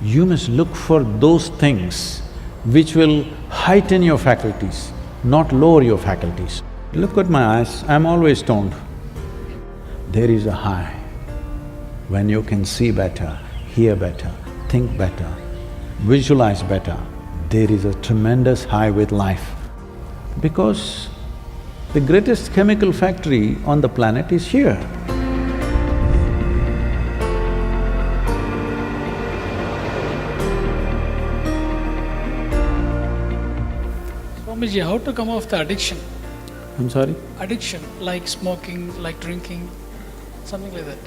You must look for those things which will heighten your faculties, not lower your faculties. Look at my eyes, I'm always stoned. There is a high when you can see better, hear better, think better, visualize better. There is a tremendous high with life. Because the greatest chemical factory on the planet is here. Swamiji, how to come off the addiction? I'm sorry? Addiction, like smoking, like drinking, something like that.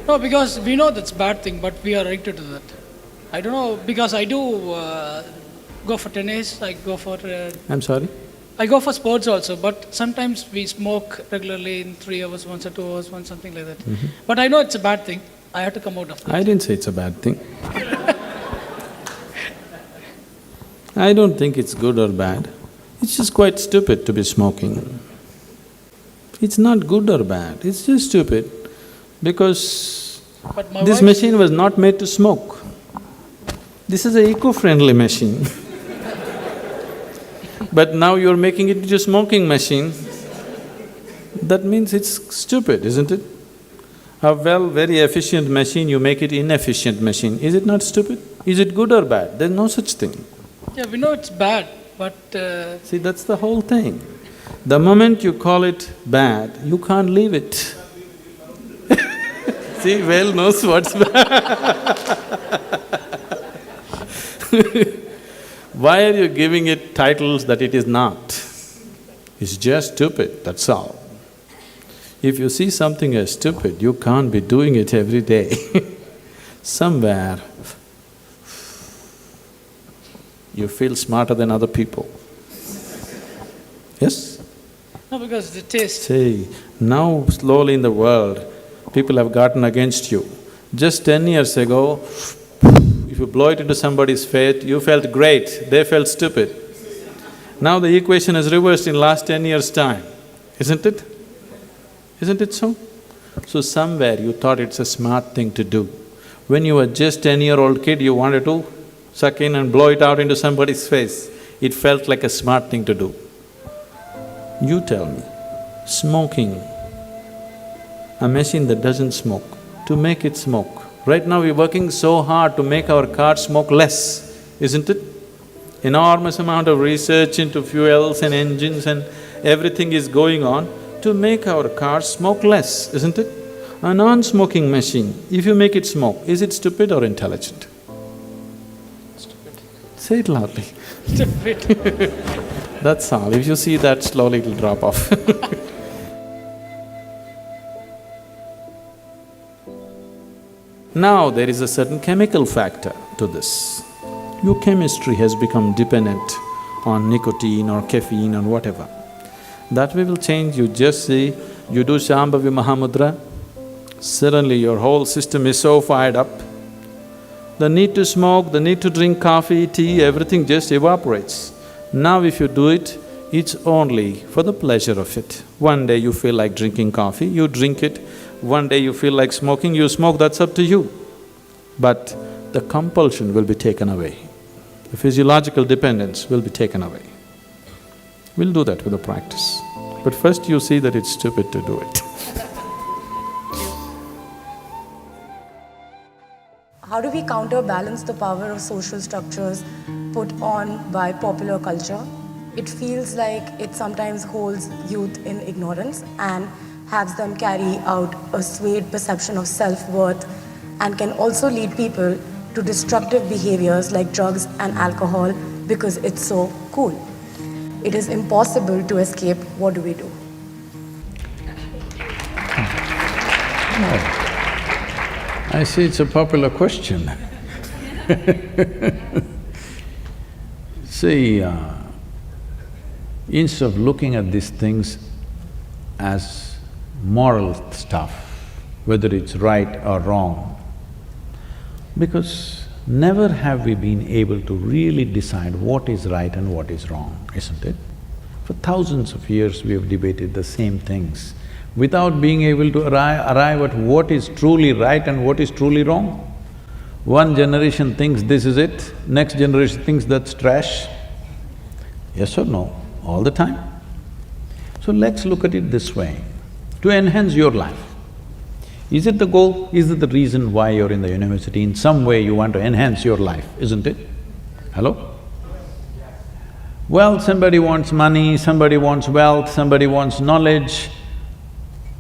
No, because we know that's bad thing, but we are addicted to that. I don't know, because I do go for tennis, I go for… I'm sorry? I go for sports also, but sometimes we smoke regularly in 3 hours once or 2 hours once, something like that. But I know it's a bad thing. I have to come out of that. I didn't say it's a bad thing. I don't think it's good or bad. It's just quite stupid to be smoking. It's not good or bad, it's just stupid because this machine was not made to smoke. This is an eco-friendly machine. But now you're making it into a smoking machine. That means it's stupid, isn't it? A very efficient machine, you make it inefficient machine. Is it not stupid? Is it good or bad? There's no such thing. Yeah, we know it's bad, but… See, that's the whole thing. The moment you call it bad, you can't leave it. See, Whale knows what's bad. Why are you giving it titles that it is not? It's just stupid, that's all. If you see something as stupid, you can't be doing it every day. Somewhere, you feel smarter than other people. Yes? No, because the taste… See, now slowly in the world, people have gotten against you. Just 10 years ago, if you blow it into somebody's face, you felt great, they felt stupid. Now the equation has reversed in last 10 years' time, isn't it? Isn't it so? So somewhere you thought it's a smart thing to do. When you were just 10-year-old kid, you wanted to suck in and blow it out into somebody's face. It felt like a smart thing to do. You tell me, smoking, a machine that doesn't smoke, to make it smoke. Right now we're working so hard to make our cars smoke less, isn't it? Enormous amount of research into fuels and engines and everything is going on to make our cars smoke less, isn't it? A non-smoking machine, if you make it smoke, is it stupid or intelligent? Stupid. Say it loudly. Stupid. That's all. If you see that, slowly it'll drop off. Now there is a certain chemical factor to this. Your chemistry has become dependent on nicotine or caffeine or whatever. That way will change. You just see, you do Shambhavi Mahamudra, suddenly your whole system is so fired up. The need to smoke, the need to drink coffee, tea, everything just evaporates. Now if you do it, it's only for the pleasure of it. One day you feel like drinking coffee, you drink it. One day you feel like smoking, you smoke, that's up to you. But the compulsion will be taken away. The physiological dependence will be taken away. We'll do that with the practice. But first you see that it's stupid to do it. How do we counterbalance the power of social structures put on by popular culture? It feels like it sometimes holds youth in ignorance and has them carry out a swayed perception of self-worth and can also lead people to destructive behaviors like drugs and alcohol because it's so cool. It is impossible to escape. What do we do? I see it's a popular question. See, instead of looking at these things as moral stuff, whether it's right or wrong, because never have we been able to really decide what is right and what is wrong, isn't it? For thousands of years we have debated the same things without being able to arrive at what is truly right and what is truly wrong. One generation thinks this is it, next generation thinks that's trash. Yes or no? All the time. So let's look at it this way, to enhance your life. Is it the goal? Is it the reason why you're in the university? In some way you want to enhance your life, isn't it? Hello? Well, somebody wants money, somebody wants wealth, somebody wants knowledge,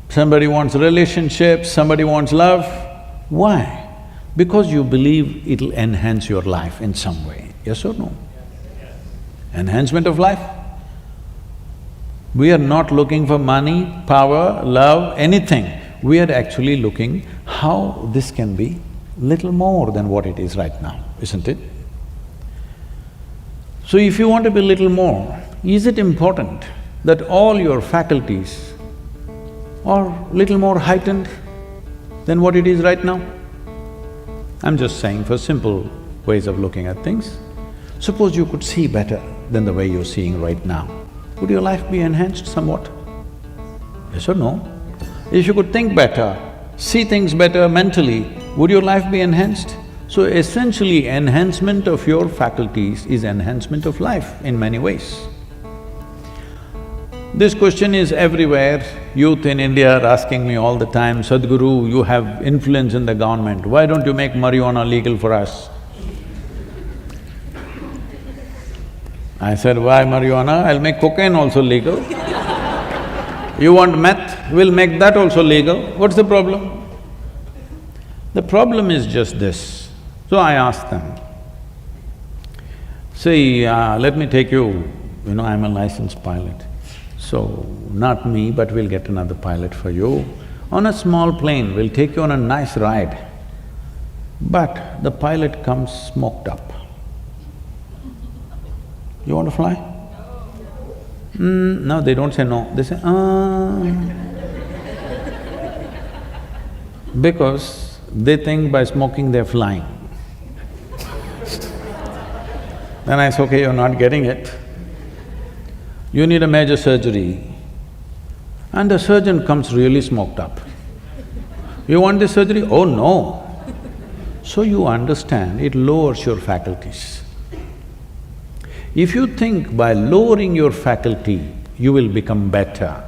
somebody wants relationships, somebody wants love. Why? Because you believe it'll enhance your life in some way, yes or no? Enhancement of life. We are not looking for money, power, love, anything. We are actually looking how this can be little more than what it is right now, isn't it? So if you want to be little more, is it important that all your faculties are little more heightened than what it is right now? I'm just saying for simple ways of looking at things. Suppose you could see better than the way you're seeing right now. Would your life be enhanced somewhat? Yes or no? If you could think better, see things better mentally, would your life be enhanced? So essentially, enhancement of your faculties is enhancement of life in many ways. This question is everywhere. Youth in India are asking me all the time, Sadhguru, you have influence in the government, why don't you make marijuana legal for us? I said, why marijuana? I'll make cocaine also legal. You want meth? We'll make that also legal. What's the problem? The problem is just this. So I asked them, see, let me take you, I'm a licensed pilot. So, not me, but we'll get another pilot for you. On a small plane, we'll take you on a nice ride. But the pilot comes smoked up. You want to fly? No, they don't say no, they say, because they think by smoking they're flying. Then I say, okay, you're not getting it. You need a major surgery, and the surgeon comes really smoked up. You want this surgery? Oh no. So you understand, it lowers your faculties. If you think by lowering your faculty, you will become better,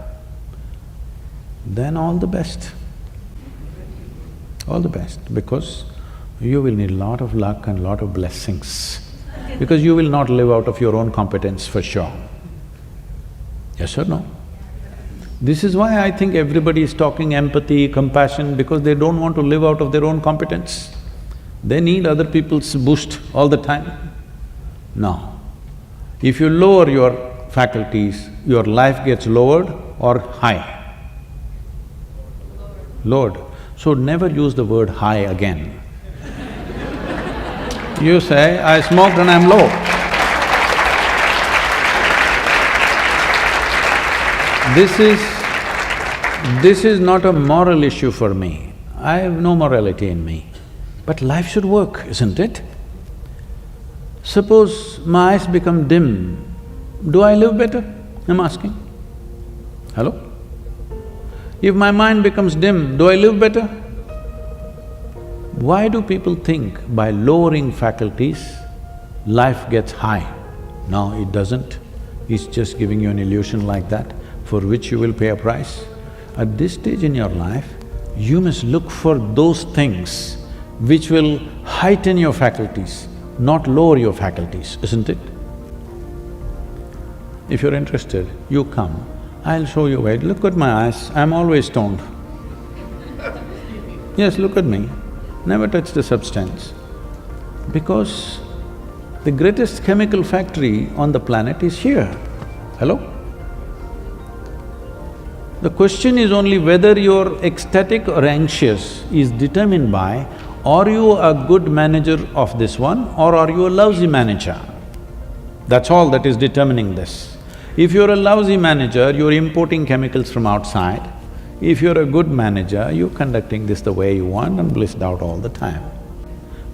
then all the best. All the best, because you will need a lot of luck and lot of blessings, because you will not live out of your own competence for sure. Yes or no? This is why I think everybody is talking empathy, compassion, because they don't want to live out of their own competence. They need other people's boost all the time. No. If you lower your faculties, your life gets lowered or high? Lowered. So never use the word high again. You say, I smoked and I'm low. This is not a moral issue for me. I have no morality in me. But life should work, isn't it? Suppose my eyes become dim, do I live better? I'm asking. Hello? If my mind becomes dim, do I live better? Why do people think by lowering faculties, life gets high? No, it doesn't. It's just giving you an illusion like that, for which you will pay a price. At this stage in your life, you must look for those things which will heighten your faculties, not lower your faculties, isn't it? If you're interested, you come, I'll show you why. Look at my eyes, I'm always stoned. Yes, look at me, never touch the substance. Because the greatest chemical factory on the planet is here. Hello? The question is only whether you're ecstatic or anxious is determined by, are you a good manager of this one or are you a lousy manager? That's all that is determining this. If you're a lousy manager, you're importing chemicals from outside. If you're a good manager, you're conducting this the way you want and blissed out all the time.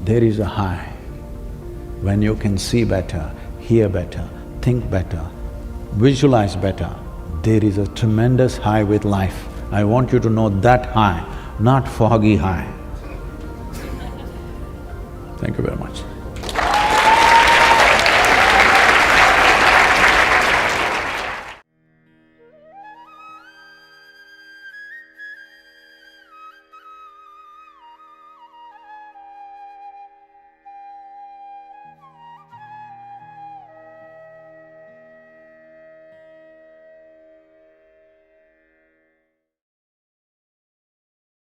There is a high when you can see better, hear better, think better, visualize better. There is a tremendous high with life. I want you to know that high, not foggy high. Thank you very much.